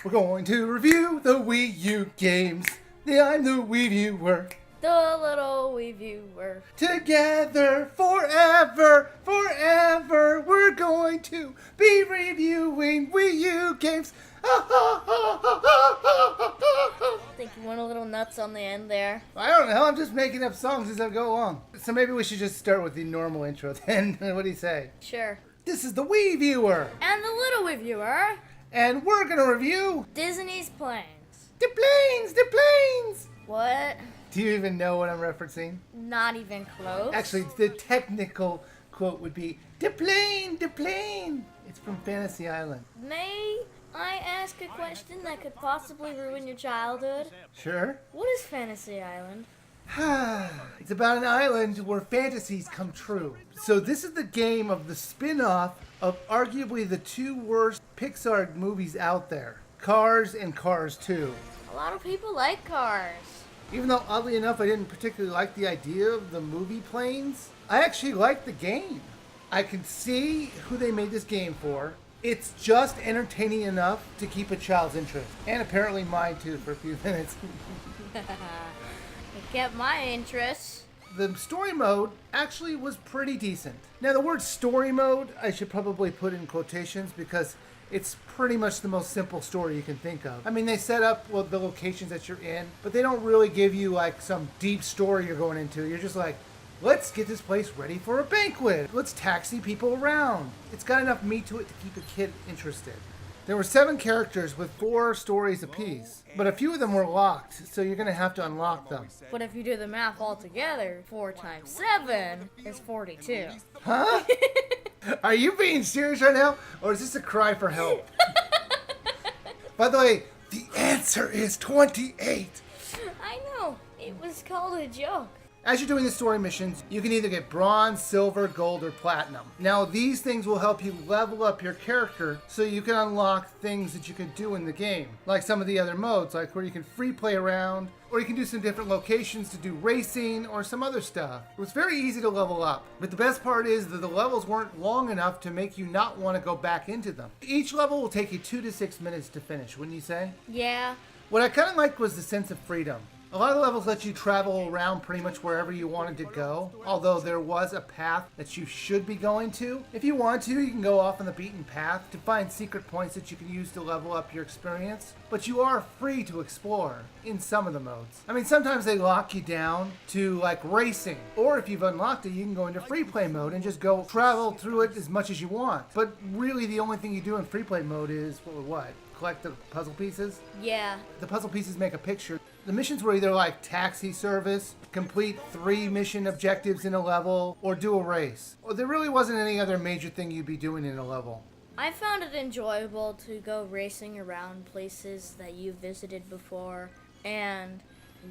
We're going to review the Wii U games. I'm the WiiViewer. The little WiiViewer. Together, forever, forever, we're going to be reviewing Wii U games. I think you went a little nuts on the end there. I don't know, I'm just making up songs as I go along. So maybe we should just start with the normal intro then. What do you say? Sure. This is the WiiViewer. And the little WiiViewer. And we're going to review Disney's planes. the planes. What? Do you even know what I'm referencing? Not even close. Actually, the technical quote would be, the plane. It's from Fantasy Island. May I ask a question that could possibly ruin your childhood? Sure. What is Fantasy Island? It's about an island where fantasies come true. So this is the game of the spin-off of arguably the two worst Pixar movies out there. Cars and Cars 2. A lot of people like cars. Even though, oddly enough, I didn't particularly like the idea of the movie planes, I actually liked the game. I can see who they made this game for. It's just entertaining enough to keep a child's interest. And apparently mine too for a few minutes. It kept my interest. The story mode actually was pretty decent. Now the word story mode I should probably put in quotations because it's pretty much the most simple story you can think of. I mean, they set up the locations that you're in, but they don't really give you like some deep story you're going into. You're just like, let's get this place ready for a banquet. Let's taxi people around. It's got enough meat to it to keep a kid interested. There were 7 characters with 4 stories apiece, but a few of them were locked, so you're going to have to unlock them. But if you do the math all together, 4 times 7 is 42. Huh? Are you being serious right now? Or is this a cry for help? By the way, the answer is 28. I know. It was called a joke. As you're doing the story missions, you can either get bronze, silver, gold, or platinum. Now, these things will help you level up your character so you can unlock things that you can do in the game. Like some of the other modes, like where you can free play around, or you can do some different locations to do racing or some other stuff. It was very easy to level up, but the best part is that the levels weren't long enough to make you not want to go back into them. Each level will take you 2 to 6 minutes to finish, wouldn't you say? Yeah. What I kind of liked was the sense of freedom. A lot of the levels let you travel around pretty much wherever you wanted to go, although there was a path that you should be going to. If you want to, you can go off on the beaten path to find secret points that you can use to level up your experience, but you are free to explore in some of the modes. I mean, sometimes they lock you down to like racing, or if you've unlocked it, you can go into free play mode and just go travel through it as much as you want. But really the only thing you do in free play mode is, what? Collect the puzzle pieces? Yeah. The puzzle pieces make a picture. The missions were either like taxi service, complete 3 mission objectives in a level, or do a race. Or there really wasn't any other major thing you'd be doing in a level. I found it enjoyable to go racing around places that you visited before and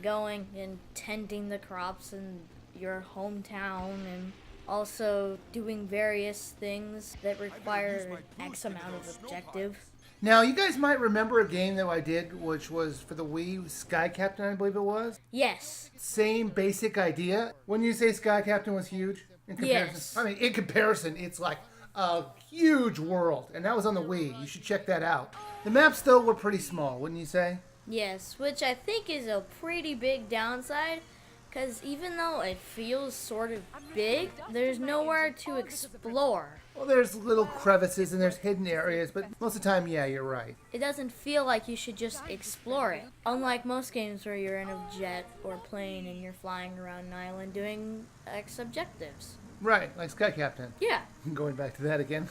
going and tending the crops in your hometown and also doing various things that require X amount of objective. Now, you guys might remember a game that I did, which was for the Wii, Sky Captain, I believe it was. Yes. Same basic idea. When you say Sky Captain was huge in comparison, Yes. I mean, in comparison, it's like a huge world, and that was on the Wii. You should check that out. The maps, though, were pretty small, wouldn't you say? Yes, which I think is a pretty big downside, because even though it feels sort of big, there's nowhere to explore. Well, there's little crevices and there's hidden areas, but most of the time, yeah, you're right. It doesn't feel like you should just explore it. Unlike most games where you're in a jet or plane and you're flying around an island doing X objectives. Right, like Sky Captain. Yeah. Going back to that again.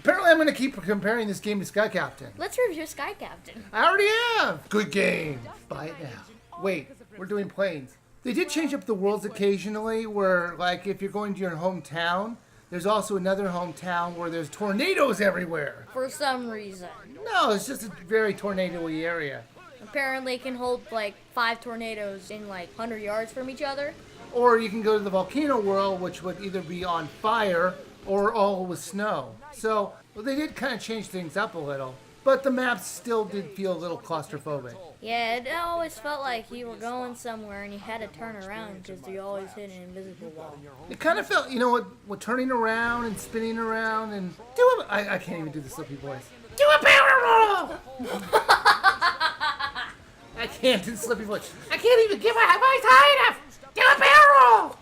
Apparently I'm going to keep comparing this game to Sky Captain. Let's review Sky Captain. I already have! Good game. Buy it now. Wait, we're doing planes. They did change up the worlds occasionally where, like, if you're going to your hometown, there's also another hometown where there's tornadoes everywhere. For some reason. No, it's just a very tornado-y area. Apparently it can hold like 5 tornadoes in like 100 yards from each other. Or you can go to the volcano world, which would either be on fire or all with snow. So, well, they did kind of change things up a little. But the maps still did feel a little claustrophobic. Yeah, it always felt like you were going somewhere and you had to turn around because you always hit an invisible wall. It kind of felt, you know, what turning around and spinning around and I can't even do the slippy voice. Do a barrel roll! can't in Slippy Foot. I can't even give my high enough. Do a barrel roll.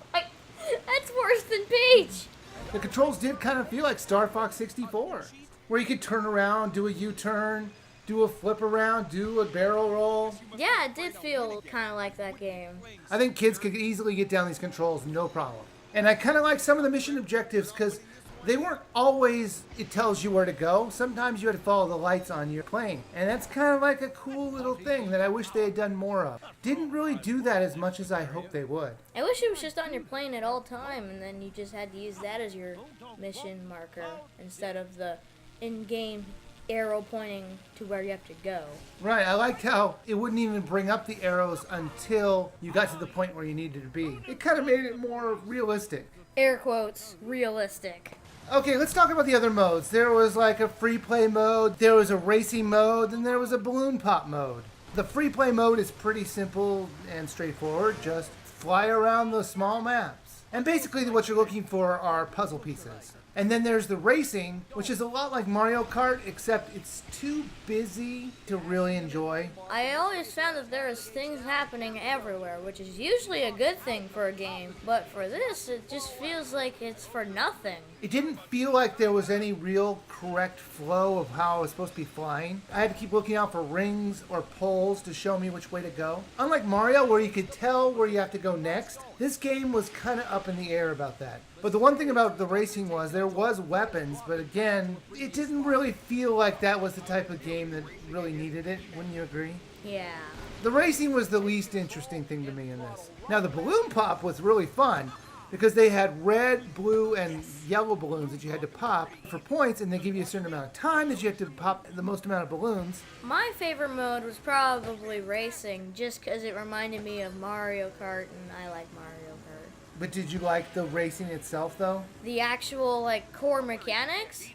That's worse than Peach. The controls did kind of feel like Star Fox 64, where you could turn around, do a U-turn, do a flip around, do a barrel roll. Yeah, it did feel kind of like that game. I think kids could easily get down these controls, no problem. And I kind of like some of the mission objectives because they weren't always, it tells you where to go. Sometimes you had to follow the lights on your plane. And that's kind of like a cool little thing that I wish they had done more of. Didn't really do that as much as I hoped they would. I wish it was just on your plane at all time, and then you just had to use that as your mission marker instead of the in-game arrow pointing to where you have to go. Right, I liked how it wouldn't even bring up the arrows until you got to the point where you needed to be. It kind of made it more realistic. Air quotes, realistic. Okay, let's talk about the other modes. There was like a free play mode, there was a racing mode, and there was a balloon pop mode. The free play mode is pretty simple and straightforward. Just fly around those small maps. And basically what you're looking for are puzzle pieces. And then there's the racing, which is a lot like Mario Kart, except it's too busy to really enjoy. I always found that there was things happening everywhere, which is usually a good thing for a game. But for this, it just feels like it's for nothing. It didn't feel like there was any real correct flow of how I was supposed to be flying. I had to keep looking out for rings or poles to show me which way to go. Unlike Mario, where you could tell where you have to go next, this game was kind of up in the air about that. But the one thing about the racing was there was weapons, but again, it didn't really feel like that was the type of game that really needed it. Wouldn't you agree? Yeah. The racing was the least interesting thing to me in this. Now, the balloon pop was really fun because they had red, blue, and yellow balloons that you had to pop for points, and they give you a certain amount of time that you have to pop the most amount of balloons. My favorite mode was probably racing, just because it reminded me of Mario Kart, and I like Mario Kart. But did you like the racing itself, though? The actual, core mechanics,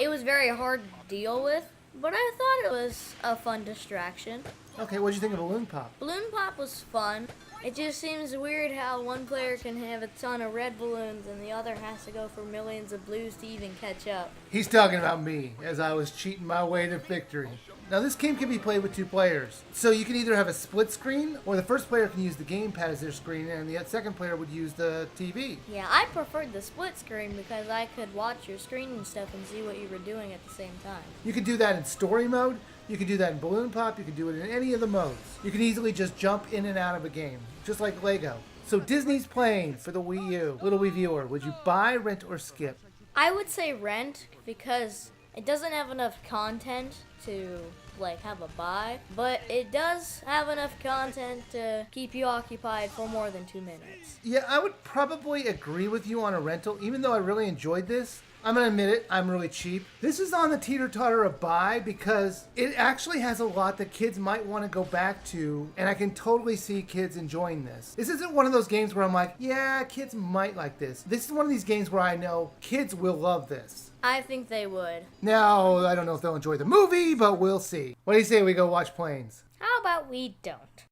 it was very hard to deal with, but I thought it was a fun distraction. Okay, what did you think of Balloon Pop? Balloon Pop was fun. It just seems weird how one player can have a ton of red balloons and the other has to go for millions of blues to even catch up. He's talking about me, as I was cheating my way to victory. Now, this game can be played with 2 players. So you can either have a split screen, or the first player can use the gamepad as their screen, and the second player would use the TV. Yeah, I preferred the split screen because I could watch your screen and stuff and see what you were doing at the same time. You can do that in story mode, you can do that in Balloon Pop, you can do it in any of the modes. You can easily just jump in and out of a game, just like Lego. So Disney's playing for the Wii U. Little Wii viewer, would you buy, rent, or skip? I would say rent because it doesn't have enough content to have a buy, but it does have enough content to keep you occupied for more than 2 minutes. Yeah, I would probably agree with you on a rental, even though I really enjoyed this. I'm going to admit it, I'm really cheap. This is on the teeter-totter of buy because it actually has a lot that kids might want to go back to, and I can totally see kids enjoying this. This isn't one of those games where I'm like, yeah, kids might like this. This is one of these games where I know kids will love this. I think they would. Now, I don't know if they'll enjoy the movie, but we'll see. What do you say we go watch planes? How about we don't?